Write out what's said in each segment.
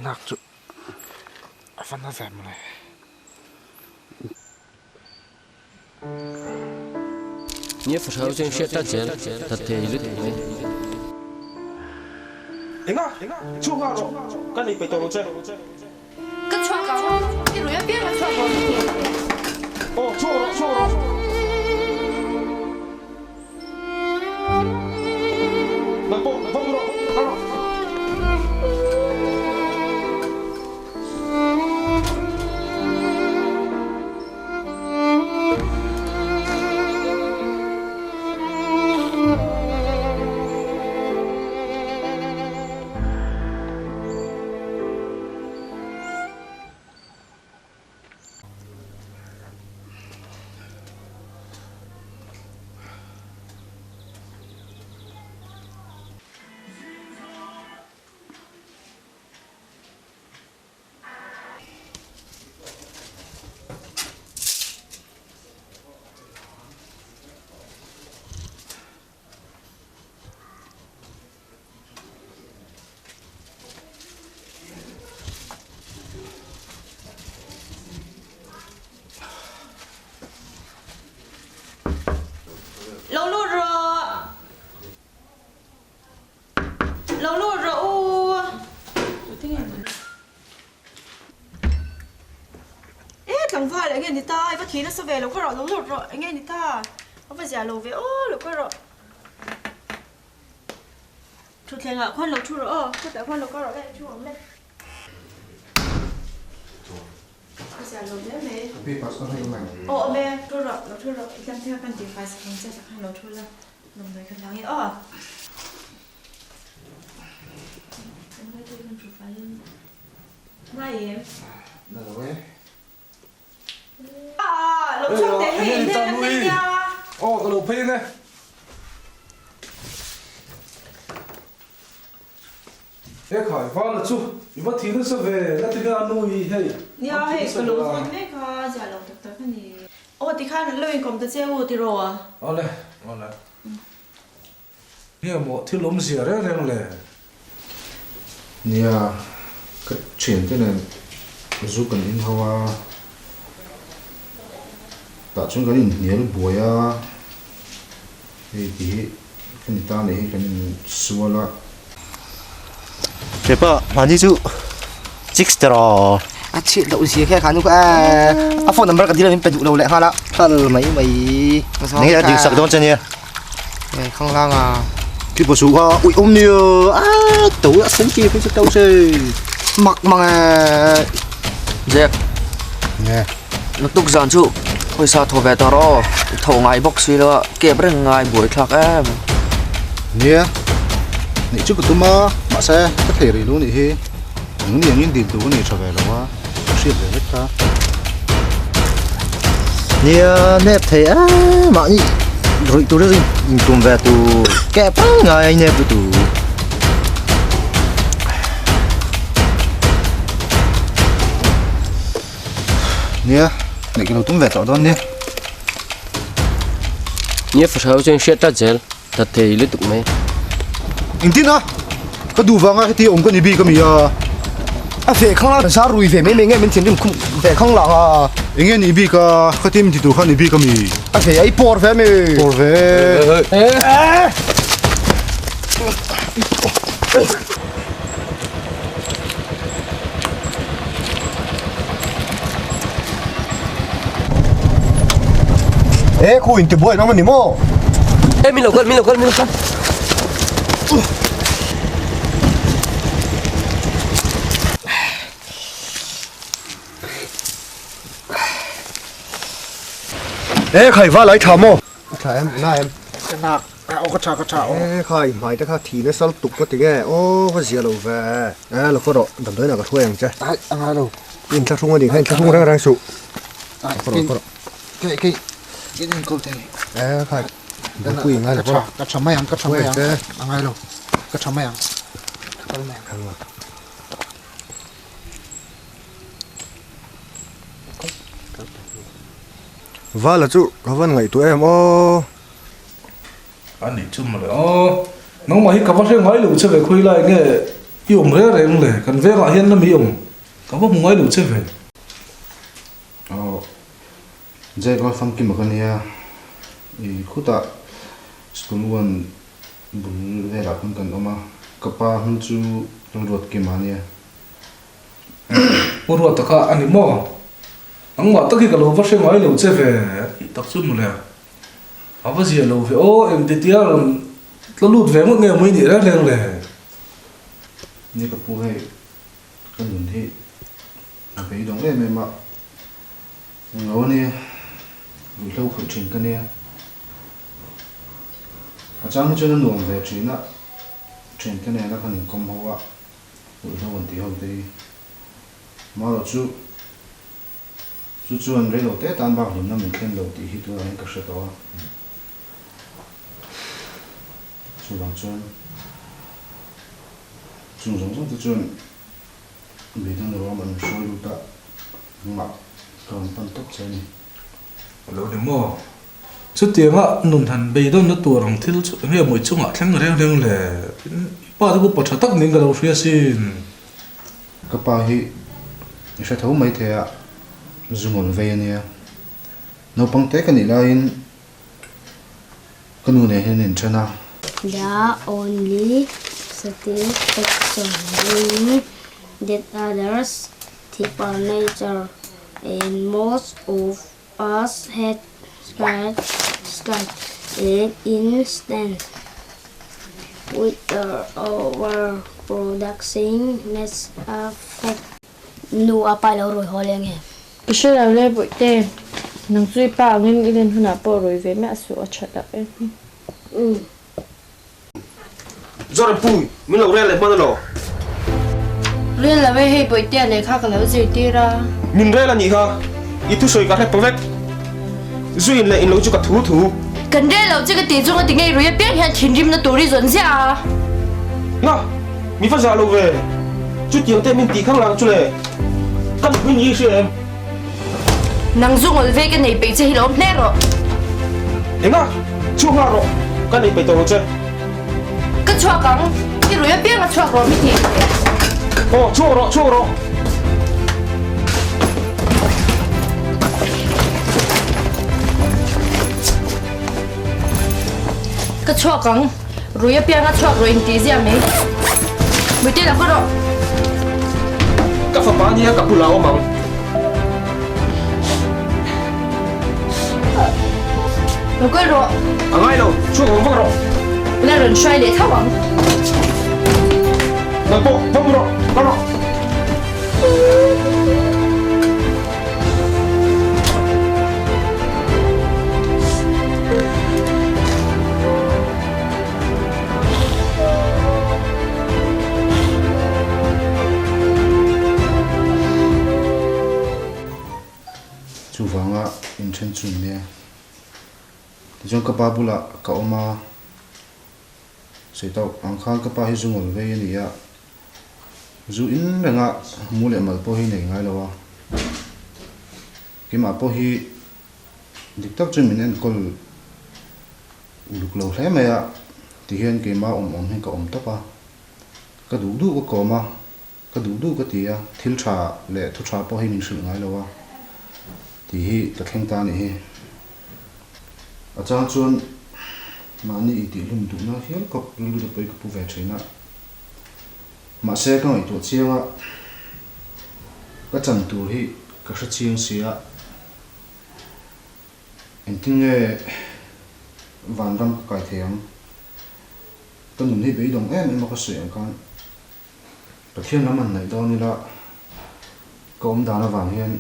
nạc chút phần nó giảm này nhớ phải sao trên xe ta chết thật thì lứt này Inga, chua gạo rồi, cái này phải tổ chức. Cái chua gạo, cái rồi biết là chua gạo gì? Ồ, chua rồi. Đợi bộ, vâng rồi, Lâu rồi. Thằng vợ lại nghe người ta, anh bắt khí nó sẽ về lâu rồi, anh nghe người ta, nó phải giả lâu về, lâu rồi. Chú thèn ạ, khoan lâu chú rồi, chú đã khoan lâu rồi đây, chú ổn lên. Phải giả lâu đấy mẹ. Bị bắt con hay mày. Mẹ, chú rồi, em theo căn tiền phải không sẽ chắc lâu chú là, nồng người khăn lắng ấy, Em nói tôi con chú phải lên. Này em. Được rồi. Lúc xong để hình lên em đi nha. Cái lỗ pin này. Ê khỏi vào là chú, nhưng mà thì nó sẽ về, là thì cái nuôi hay. Nha hay cái lỗ xong đấy có giả lòng thật cái này. Thì khai nó lên còn tới treo thì rồi à. Ngon này. Nghe một thiếu lốm dìa đấy này nè. Nè, cái chuyện thế này giúp cần in hoa. Tại chúng cái này nhiều buổi thì cái ta này cái xua là Pepa, mandi tu. Chickstraw. Chị đậu gì khai khán à phone number cái gì là mình phải dụ đầu lại hoa đó thật mấy Này là điều sắc đó chân nha. không lang à Cái bộ số ha, ui nhiều. Tủ đã sống chi phải đâu chơi. mặc Jack Nè. nó tục giàn chú hồi sao thổ về tao đó thổ ngay bốc xí đó kẹp đến ngay buổi khạc em Nè. Này chút của tôi mà sẽ có thể rồi luôn này. Những điều như tiền tủ này trở về là quá. Xuyên về hết ta. Nè, nếp thế mà nhỉ. Rồi tôi đi tụm về tụ kẹp ngay nếp tụ. Nè, này cái đầu tụm về tọt đó nè. nhớ phải sao trên xe ta chết thật thì lứt tụi mày In tin à? Cái đủ vàng cái thì ông cái này bị cái gì à? về không lang sao rồi về mấy nghe mình tiền không về không lang à Anh nghe này bị cái team thì tụ cái này bị cái gì về ấy por về mình Por về khu in từ bữa nó mà nỉ mô em mình lộc con khởi va lại thả mô thả em na em nạc cái chảo khởi mày ta thì nó sao tục có tiếng nghe có gì đâu về là có độ tầm tới là có thuê chứ anh hai đâu in cha không đi hay cha không đang sụ có độ cái nhìn câu thế khởi nó quỳ ngay là có cái chấm mày ăn anh hai đâu cái chấm mày ăn vâng là chú có vâng ngày tụi em anh đi chung mà nó mà hít cả phát riêng mấy lũ sẽ về khuya lại nghe yum re reng le kan ve ga hian na mi yum ka ba mungai lu che ve Jai ko fam ki makania I khuta school one bul ve la kan oma kapa hun chu rot ki mania uru ta ka ani mo ang ma ta ki ka lo va she ngai lu che ve tak chu mu le a va zia lo ve o em te tia lo lut ve mo nge moi ni ra reng le ni ka pu hai kan nun hi a be dong le me ma ngau ni lâu khởi trình cái này chẳng cho nó nuông về chuyện đó chuyện cái này nó còn không hậu á rồi lâu vấn đề hậu thì mà là chú anh lấy đầu tết tan bạc luôn nó mình khen đầu thì hít vào anh cái sự đó chú bằng chân chúng giống như chân bị thương rồi mà mình soi luôn ta mặt còn phân tốc chơi này lo ni mo chu tiang a nun han be don na tur ang thil chu he moi chunga thleng reng le pa tu pa tha tak ning ga lo hria sin ka pa hi sẽ thấu mấy thế ạ dùng ngọn về nè nó bằng té cái này là in cái này hình chân à The only satisfaction being that others typical nature and most of us had sky an instance with our production let's affect nu apa lo rồi ho leng he Ishe la le boi te nang zui pa ngin ilen huna po roi ve me asu a chat up e Rồi pui mình lâu ra lại bao lâu Len la ve he boi te ne kha ka lo zui ti ra mình ra là nhỉ ha ít thứ soi cả hết perfect duy lại lâu cho cả thú kan de lo che ka ti zung a ti ngai roi a piang hian thin rim na tori zon sia na mình phải ra lâu về chút tiền tên mình tí khăng lăng chút lệ căn mình như thế em nang zung ol ve ka nei pe che hi lo ne ro em à chú nga rồi căn này phải tổ chứ ka chua kang ki roi a piang a chua ro mi ti chú rồi ka chua kang roi a piang a chua ro in ti zia me boi te la ko ro các phật nhé các phụ lão mà lo ko ro anh ai đâu chú không vâng rồi la ron shai le tha wang nằm bộ vâng rồi vâng rồi chú vàng á in chân chun nè thì trong các ba bula cả oma sẽ tao ang khang các ba hi dùng ngồi về này á dù in là ngã mua lại mà po hi này ngay lâu à cái mà po hi đích tắc chân mình nên còn lục lâu thế mà á thì hiện cái mà hay cả tóc à cái đủ có mà cái đủ cái gì á thiếu trà lệ thu trà po hi mình sử ngay lâu à thì hi cái khen ta này hi ở trong chuan mà anh ấy thì lùng tụng nó hiếu cọc lùng được với cái về chuyện đó mà xe cái này tổ chiang á cái chân tủ hi cái sự chiang xía anh tin nghe vạn năm cải thiện cái nụ hi bị đồng em mà có sự con cái thiên nó mình này đó như là có ông đàn nó vàng hiền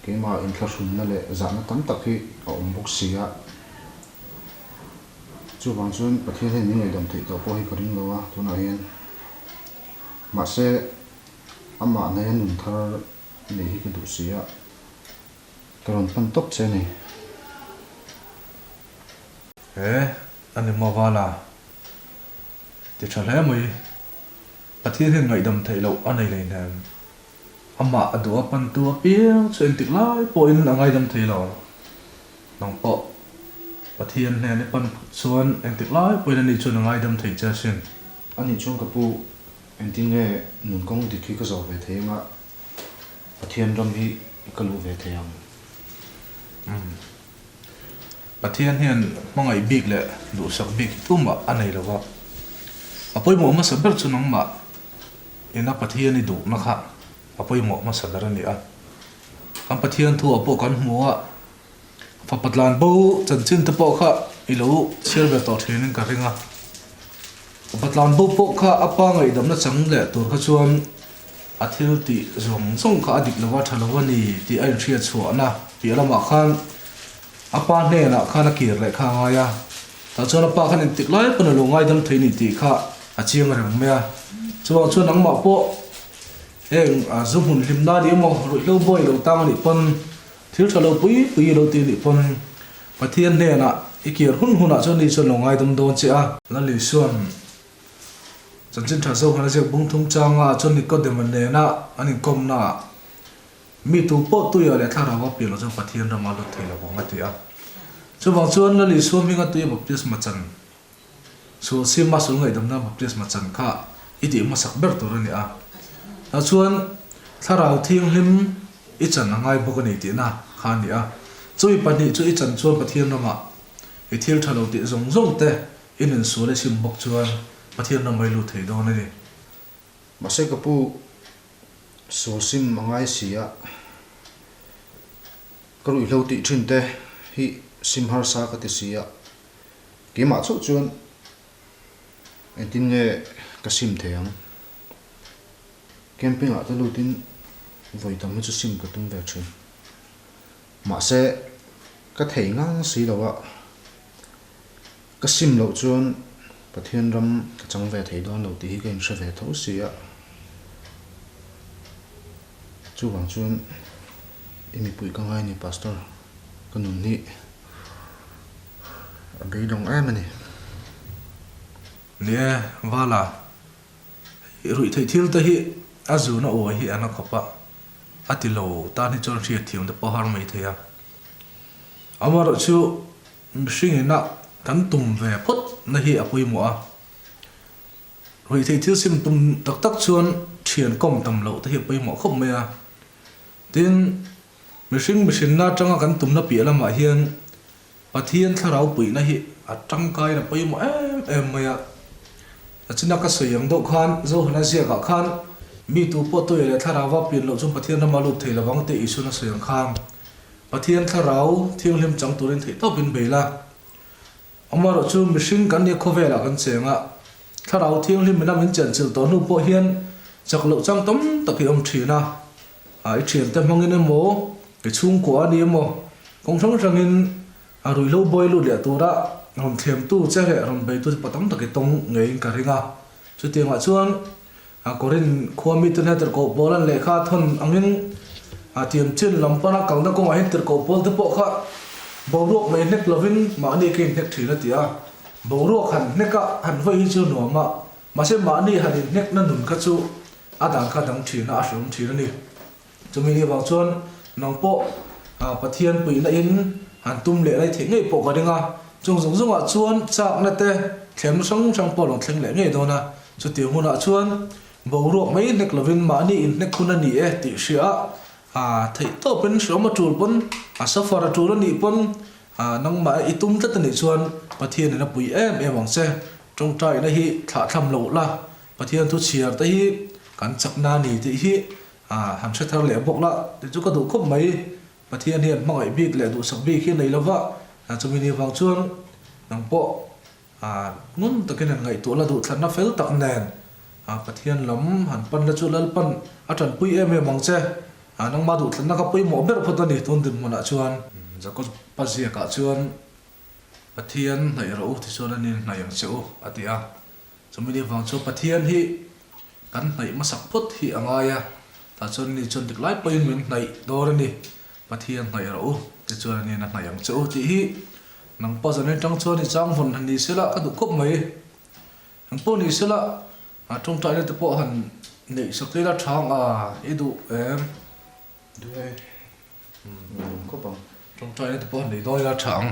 cái mà inflation nó lại giảm nó tắm tắc khi ông bốc xía chú bằng xuân bậc thiên những người đồng thị tổ bôi có đinh lâu á tôi nói hiền mà xe âm mà này nung thar để hi cái đủ xía cái còn phân tốc xe này anh em mà là thì trả lẽ mới bậc thiên ngày đầm thầy lâu anh này nè amma adu apan tu apiang so entik lai poin angai dam thelo nang po pathian ne pan chuan entik lai poin ani chun angai dam thei cha sin anh ấy chung kapu anh tin nghe nun công thì khi có giàu về thế mà thiên râm hi cái lũ về thế anh Pathian hian mangai big le du sak big tuma anei lawa apoi mo ma saber chunang ma ina pathian ni du na kha apoi mo ma saber ani a kan pathian thu apo kan hmuwa fa patlan bo chan chin te po kha ilo silver to thinin ka ringa patlan bo po kha apa ngai dam na chang le tur kha chuan athil ti zong song kha adik lawa thalawani ti ai thria chuana pi lama khan apa ne na khana kir le kha ya ta chona pa khan tik lai pana lo ngai dam theini ti kha achiang rang mea chuang chuan ang ma po eng a zum hun lim na di mo ru lo boy lo tang ni pon thil thalo pui lo ti ni pon pathian ne na ikir hun huna chon ni chon lo ngai dam don che a la li suan chan chin tha zo khana je bung thum changa chon ni ko de man ne na ani kom na mi tu po tu ya le thara wa pi lo chon pathian ra ma lo thei lo bang ati a chuwang chuan la li suam minga tu baptism ma chan so sim ma sul ngai dam na baptism ma chan kha idi ma sak ber tur ni a ta chuan thara thing hlim I chan angai bok ani ti na kha ni a chui pani chu I chan chuan pathian ra ma I thil thalo ti zong zong te in su le sim bok chuan pathian ra mai lu thei do na ni mà sẽ có pu số sim mà ngay xí á cái lối lâu tị trên te hi sim har sa cái tị xí á cái mà chỗ chuan anh tin nghe cái sim thế anh camping á tới lối tin với tầm với chỗ sim cái tung về trên mà sẽ cái thể ngang xí đâu á cái sim lâu chuan và thiên râm chẳng về thấy đó đầu tí cái sẽ về thấu xí á chú vàng chuan imi pui ka ngai ni pastor kanun ni agei dong em ani ne wala rui thei thil ta hi azu na o hi ana khapa atilo ta ni chon ria thiam da pahar mai theya amar chu mishing na kan tum ve phot na hi apui mo a rui thei thil sim tum tak tak chuan thian kom tam lo ta hi pui mo khop mai a tin machine na tanga kan tumna pi lama hian pathian tharau pui na hi atang kai na pai mo em maya achina ka soyang do khan zo hna zia ka khan mi tu po to le tharawa pin lo chung pathian na malu thei lawang te isu na soyang kham pathian tharau thinglim chang turin thei to bin beila amaro chu machine kan ni khovela kan chenga tharau thinglim na min chen chil to nu po hian chaklo chang tom taki om thina ai thiam te mangin mo cái chung của anh em mà công sống rằng in rồi lâu boy luôn để tôi đã làm thêm tu chơi hệ làm bày tôi bắt tắm được cái tông nghề cả riêng à cho tiền mà chuan có đến khoa mi tên hết cổ bò lên lệ kha thân anh in tiền trên làm pa na cẳng nó cũng hết từ cổ bò từ bộ kha bầu ruột mấy nét lovin mà anh cái nét thủy là tiệt bầu ruột hẳn nét cả hẳn vây chưa nổ mà xem mà anh hẳn nét nó nụn cái chú đằng cả đằng thủy nó sử dụng thủy là đi cho mình đi vào chuan nong po pathian pui na in han tum le lai theng ngei po ka dinga chung zong zong a chuan chak na te thlem sang sang po long thleng le ngei do na chu ti huna chuan bo ro mai nek lovin ma ni in nek khuna ni e ti sia thei to pen shoma tul pon safara tul ni pon nang ma itum ta ni chuan pathian na pui em ang se trong trai na hi tha tham lo la pathian thu chiar ta hi kan chak na ni ti hi ham sẽ thao lẽ bốc la để chú có đủ khúc mấy pathian hiền mọi việc lẽ đủ sắc việc khi này là vợ cho mình đi vào chuông nắng bộ ngôn từ cái này ngày tuổi là đủ thật nó phải tặng nền pathian lắm hẳn pan là chú lal pan trần pui em mong che nắng ma đủ thật nó có pui mỏ biết phật này tôn đình mà đã chuan giờ có bắt gì cả chuan pathian này rồi thì chuan nên này yang chịu atia cho mình đi vào chuông pathian hi kan này mà sắc phốt hi angai ta chon ni chon dik lai point min nai dor ni pathian nai ro te chon ni na yang chu ti hi nang pa zane tang chon ni chang von han ni sela ka du kop mai nang po ni sela trong tai te po han nei sak te la thang edu em du ai có bằng trong tai te po nei doi la thang